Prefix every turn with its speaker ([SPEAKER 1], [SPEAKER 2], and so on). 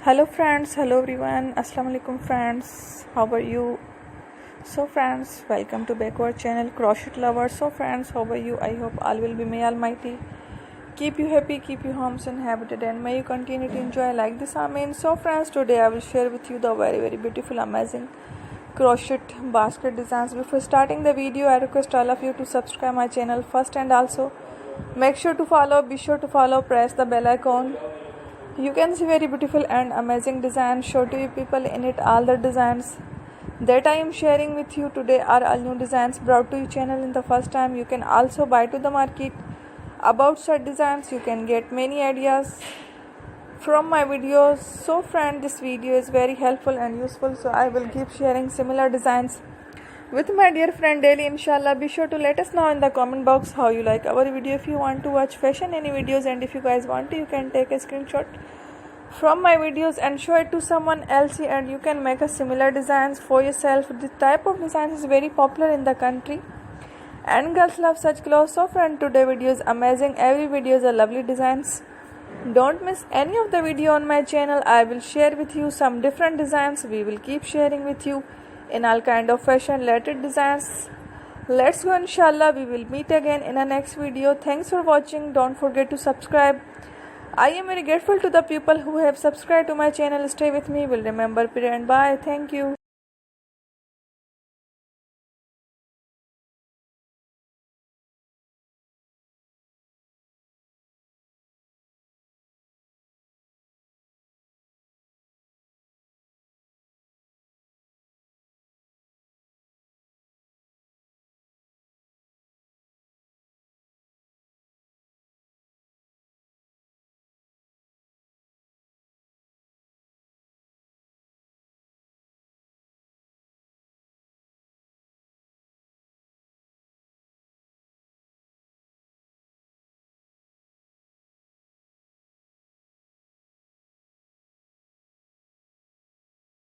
[SPEAKER 1] Hello friends, hello everyone, assalamu alaikum friends, how are you? So friends, welcome to back our channel Crochet Lovers. So friends, how are you? I hope all will be may almighty keep you happy, keep you homes inhabited, and may you continue to enjoy like this, amen. So friends, today I will share with you the very beautiful, amazing crochet basket designs. Before starting the video, I request all of you to subscribe my channel first, and also be sure to follow, press the bell icon. You can see very beautiful and amazing designs. Show to you people in it. All the designs that I am sharing with you today are all new designs brought to your channel in the first time. You can also buy to the market about such designs. You can get many ideas from my videos. So friend, this video is very helpful and useful, so I will keep sharing similar designs with my dear friend daily, inshallah. Be sure to let us know in the comment box how you like our video. If you want to watch fashion any videos, and if you guys want to, you can take a screenshot from my videos and show it to someone else, and you can make a similar designs for yourself. This type of designs is very popular in the country and girls love such clothes. So friend, today video is amazing. Every video is a lovely designs. Don't miss any of the video on my channel. I will share with you some different designs. We will keep sharing with you in all kind of fashion related designs. Let's go, inshallah. We will meet again in the next video. Thanks for watching. Don't forget to subscribe. I am very grateful to the people who have subscribed to my channel. Stay with me. Will remember period. Bye. Thank you.